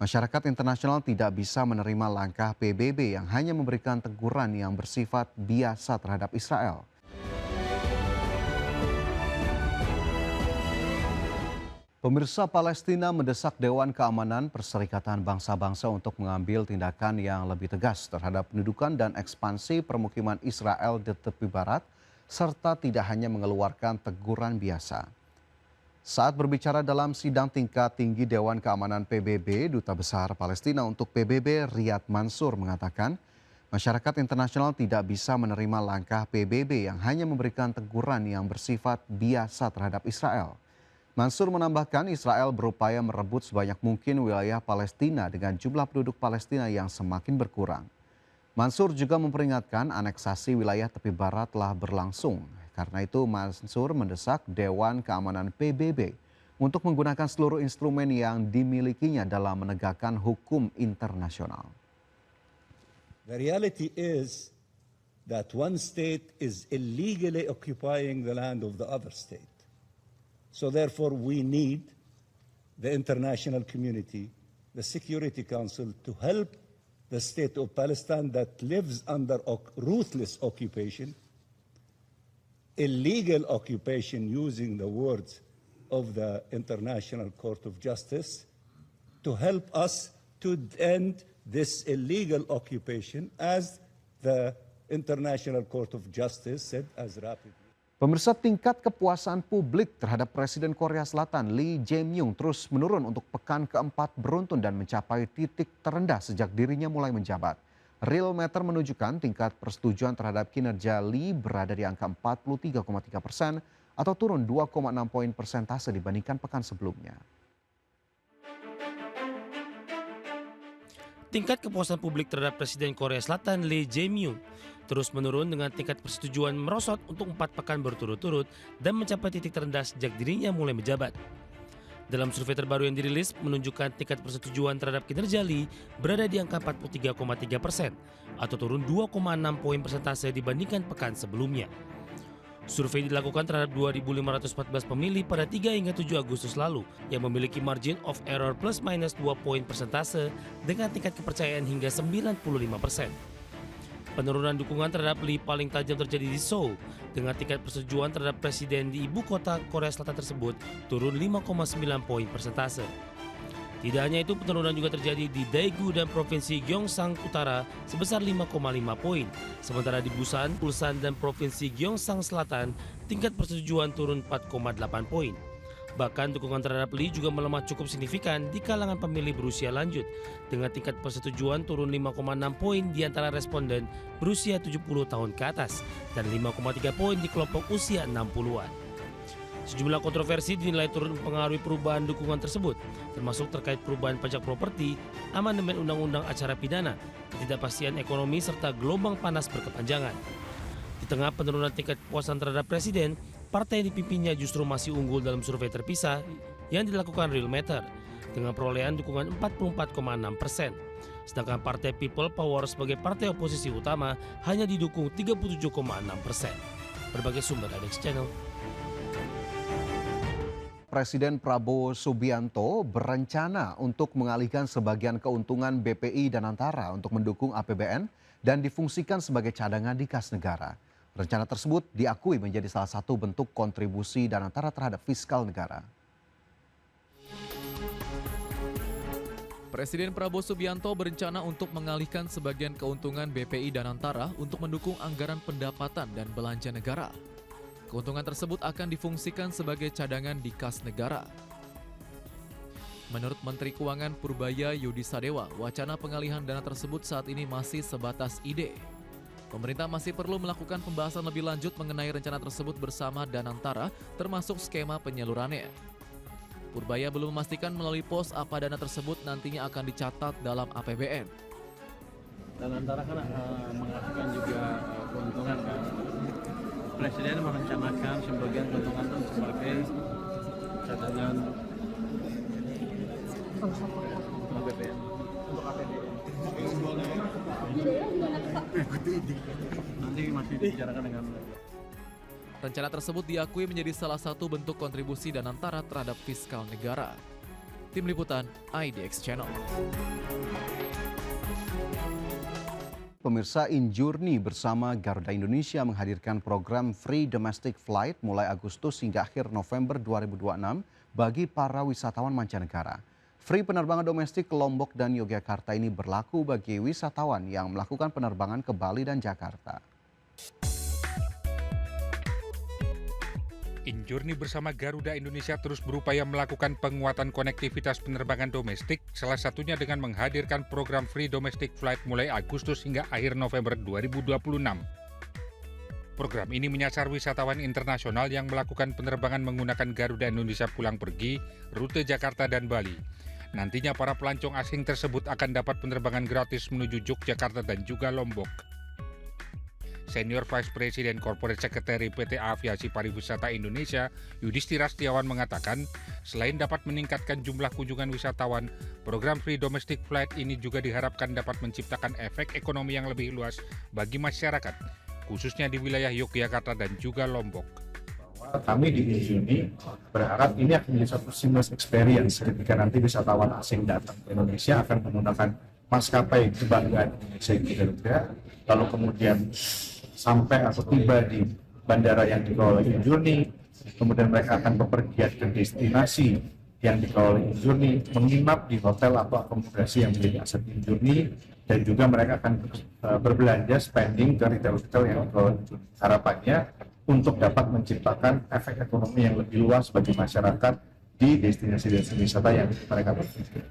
Masyarakat internasional tidak bisa menerima langkah PBB yang hanya memberikan teguran yang bersifat biasa terhadap Israel. Pemirsa, Palestina mendesak Dewan Keamanan Perserikatan Bangsa-Bangsa untuk mengambil tindakan yang lebih tegas terhadap pendudukan dan ekspansi permukiman Israel di tepi barat, serta tidak hanya mengeluarkan teguran biasa. Saat berbicara dalam sidang tingkat tinggi Dewan Keamanan PBB, Duta Besar Palestina untuk PBB Riyad Mansur mengatakan, masyarakat internasional tidak bisa menerima langkah PBB yang hanya memberikan teguran yang bersifat biasa terhadap Israel. Mansur menambahkan Israel berupaya merebut sebanyak mungkin wilayah Palestina dengan jumlah penduduk Palestina yang semakin berkurang. Mansur juga memperingatkan aneksasi wilayah tepi barat telah berlangsung. Karena itu Mansur mendesak Dewan Keamanan PBB untuk menggunakan seluruh instrumen yang dimilikinya dalam menegakkan hukum internasional. The reality is that one state is illegally occupying the land of the other state. So therefore we need the international community, the Security Council, to help the state of Palestine that lives under ruthless occupation, illegal occupation, using the words of the International Court of Justice, to help us to end this illegal occupation, as the International Court of Justice said, as rapidly. Pemirsa, tingkat kepuasan publik terhadap Presiden Korea Selatan Lee Jae-myung terus menurun untuk pekan keempat beruntun dan mencapai titik terendah sejak dirinya mulai menjabat. Real Meter menunjukkan tingkat persetujuan terhadap kinerja Lee berada di angka 43,3% atau turun 2,6 poin persentase dibandingkan pekan sebelumnya. Tingkat kepuasan publik terhadap Presiden Korea Selatan Lee Jae-myung terus menurun dengan tingkat persetujuan merosot untuk 4 pekan berturut-turut dan mencapai titik terendah sejak dirinya mulai menjabat. Dalam survei terbaru yang dirilis menunjukkan tingkat persetujuan terhadap kinerja Lee berada di angka 43,3% atau turun 2,6 poin persentase dibandingkan pekan sebelumnya. Survei dilakukan terhadap 2.514 pemilih pada 3 hingga 7 Agustus lalu yang memiliki margin of error plus minus 2 poin persentase dengan tingkat kepercayaan hingga 95%. Penurunan dukungan terhadap Lee paling tajam terjadi di Seoul dengan tingkat persetujuan terhadap presiden di ibu kota Korea Selatan tersebut turun 5,9 poin persentase. Tidak hanya itu, penurunan juga terjadi di Daegu dan Provinsi Gyeongsang Utara sebesar 5,5 poin. Sementara di Busan, Ulsan dan Provinsi Gyeongsang Selatan tingkat persetujuan turun 4,8 poin. Bahkan dukungan terhadap Lee juga melemah cukup signifikan di kalangan pemilih berusia lanjut dengan tingkat persetujuan turun 5,6 poin di antara responden berusia 70 tahun ke atas dan 5,3 poin di kelompok usia 60-an. Sejumlah kontroversi dinilai turut mempengaruhi perubahan dukungan tersebut, termasuk terkait perubahan pajak properti, amandemen undang-undang acara pidana, ketidakpastian ekonomi, serta gelombang panas berkepanjangan. Di tengah penurunan tingkat kepuasan terhadap presiden, partai yang dipimpinnya justru masih unggul dalam survei terpisah yang dilakukan Real Meter dengan perolehan dukungan 44,6%. Sedangkan Partai People Power sebagai partai oposisi utama hanya didukung 37,6%. Berbagai sumber Adex Channel. Presiden Prabowo Subianto berencana untuk mengalihkan sebagian keuntungan BPI Danantara untuk mendukung APBN dan difungsikan sebagai cadangan di kas negara. Rencana tersebut diakui menjadi salah satu bentuk kontribusi Danantara terhadap fiskal negara. Presiden Prabowo Subianto berencana untuk mengalihkan sebagian keuntungan BPI Danantara untuk mendukung anggaran pendapatan dan belanja negara. Keuntungan tersebut akan difungsikan sebagai cadangan di kas negara. Menurut Menteri Keuangan Purbaya Yudi Sadewa, wacana pengalihan dana tersebut saat ini masih sebatas ide. Pemerintah masih perlu melakukan pembahasan lebih lanjut mengenai rencana tersebut bersama Danantara, termasuk skema penyalurannya. Purbaya belum memastikan melalui pos apa dana tersebut nantinya akan dicatat dalam APBN. Danantara kan menghasilkan juga keuntungan kan. Presiden merencanakan sebagian keuntungan itu sebagai cadangan APBN untuk APBN. Nanti masih dibicarakan dengan. Rencana tersebut diakui menjadi salah satu bentuk kontribusi Danantara terhadap fiskal negara. Tim Liputan IDX Channel. Pemirsa, Injourney bersama Garuda Indonesia menghadirkan program Free Domestic Flight mulai Agustus hingga akhir November 2026 bagi para wisatawan mancanegara. Free penerbangan domestik ke Lombok dan Yogyakarta ini berlaku bagi wisatawan yang melakukan penerbangan ke Bali dan Jakarta. Injourney bersama Garuda Indonesia terus berupaya melakukan penguatan konektivitas penerbangan domestik, salah satunya dengan menghadirkan program Free Domestic Flight mulai Agustus hingga akhir November 2026. Program ini menyasar wisatawan internasional yang melakukan penerbangan menggunakan Garuda Indonesia pulang pergi, rute Jakarta dan Bali. Nantinya para pelancong asing tersebut akan dapat penerbangan gratis menuju Yogyakarta dan juga Lombok. Senior Vice President Corporate Secretary PT Aviasi Pariwisata Indonesia, Yudhistira Setiawan mengatakan, selain dapat meningkatkan jumlah kunjungan wisatawan, program Free Domestic Flight ini juga diharapkan dapat menciptakan efek ekonomi yang lebih luas bagi masyarakat, khususnya di wilayah Yogyakarta dan juga Lombok. Kami di Injourney berharap ini akan menjadi satu seamless experience ketika nanti wisatawan asing datang ke Indonesia akan menggunakan maskapai kebanggaan Indonesia di Garuda, lalu kemudian sampai atau tiba di bandara yang dikelola oleh Injourney, kemudian mereka akan bepergian ke destinasi yang dikelola oleh Injourney, menginap di hotel atau akomodasi yang menjadi aset Injourney, dan juga mereka akan berbelanja spending ke retail-retail yang dikelola Injourney. Harapannya untuk dapat menciptakan efek ekonomi yang lebih luas bagi masyarakat di destinasi-destinasi wisata yang mereka berkunjung.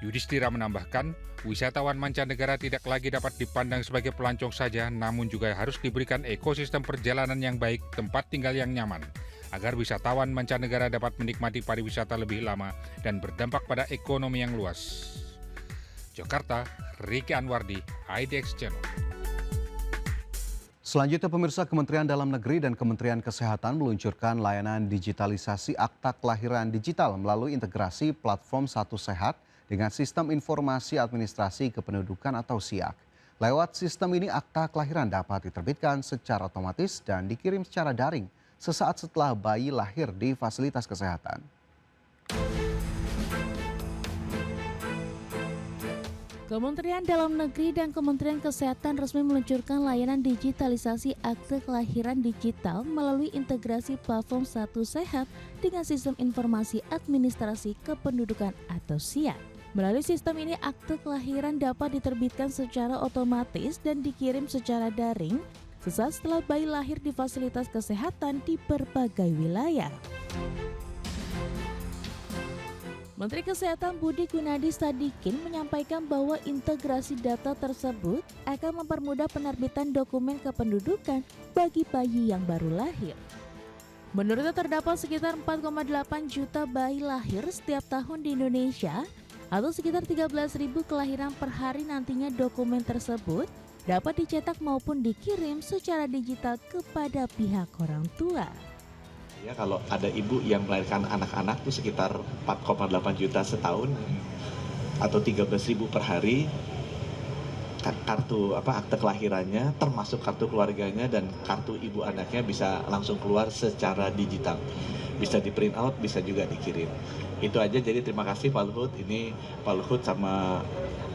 Yudhistira menambahkan, wisatawan mancanegara tidak lagi dapat dipandang sebagai pelancong saja, namun juga harus diberikan ekosistem perjalanan yang baik, tempat tinggal yang nyaman, agar wisatawan mancanegara dapat menikmati pariwisata lebih lama dan berdampak pada ekonomi yang luas. Jakarta, Riki Anwardi, IDX Channel. Selanjutnya pemirsa, Kementerian Dalam Negeri dan Kementerian Kesehatan meluncurkan layanan digitalisasi akta kelahiran digital melalui integrasi platform Satu Sehat dengan Sistem Informasi Administrasi Kependudukan atau SIAK. Lewat sistem ini akta kelahiran dapat diterbitkan secara otomatis dan dikirim secara daring sesaat setelah bayi lahir di fasilitas kesehatan. Kementerian Dalam Negeri dan Kementerian Kesehatan resmi meluncurkan layanan digitalisasi akte kelahiran digital melalui integrasi platform Satu Sehat dengan Sistem Informasi Administrasi Kependudukan atau SIAK. Melalui sistem ini, akte kelahiran dapat diterbitkan secara otomatis dan dikirim secara daring sesaat setelah bayi lahir di fasilitas kesehatan di berbagai wilayah. Menteri Kesehatan Budi Gunadi Sadikin menyampaikan bahwa integrasi data tersebut akan mempermudah penerbitan dokumen kependudukan bagi bayi yang baru lahir. Menurutnya terdapat sekitar 4,8 juta bayi lahir setiap tahun di Indonesia atau sekitar 13.000 kelahiran per hari. Nantinya dokumen tersebut dapat dicetak maupun dikirim secara digital kepada pihak orang tua. Ya, kalau ada ibu yang melahirkan anak-anak itu sekitar 4,8 juta setahun atau 13.000 per hari, kartu akte kelahirannya termasuk kartu keluarganya dan kartu ibu anaknya bisa langsung keluar secara digital, bisa di print out, bisa juga dikirim. Itu aja. Jadi terima kasih Pak Luhut, ini Pak Luhut sama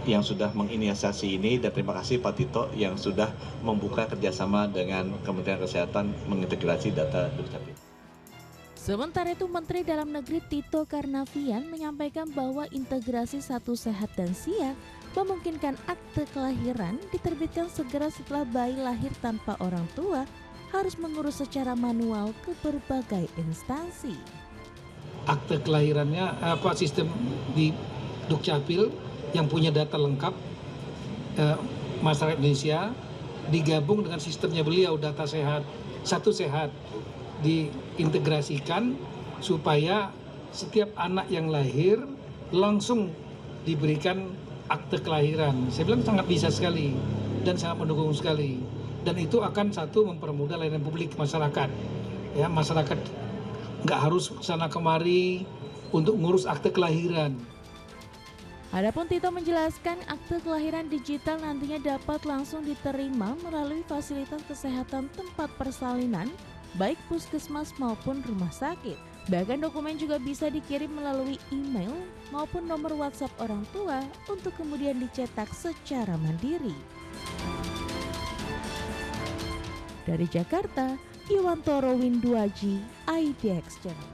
yang sudah menginisiasi ini, dan terima kasih Pak Tito yang sudah membuka kerjasama dengan Kementerian Kesehatan mengintegrasi data Dukcapil. Sementara itu, Menteri Dalam Negeri Tito Karnavian menyampaikan bahwa integrasi Satu Sehat dan SIAK memungkinkan akte kelahiran diterbitkan segera setelah bayi lahir tanpa orang tua harus mengurus secara manual ke berbagai instansi. Akte kelahirannya sistem di Dukcapil yang punya data lengkap masyarakat Indonesia digabung dengan sistemnya beliau, data sehat, Satu Sehat, diintegrasikan supaya setiap anak yang lahir langsung diberikan akte kelahiran. Saya bilang sangat bisa sekali dan sangat mendukung sekali, dan itu akan mempermudah layanan publik masyarakat. Ya, masyarakat nggak harus sana kemari untuk ngurus akte kelahiran. Adapun Tito menjelaskan akte kelahiran digital nantinya dapat langsung diterima melalui fasilitas kesehatan tempat persalinan, baik puskesmas maupun rumah sakit. Bahkan dokumen juga bisa dikirim melalui email maupun nomor WhatsApp orang tua untuk kemudian dicetak secara mandiri. Dari Jakarta, Iwantoro Winduaji, IDX Channel.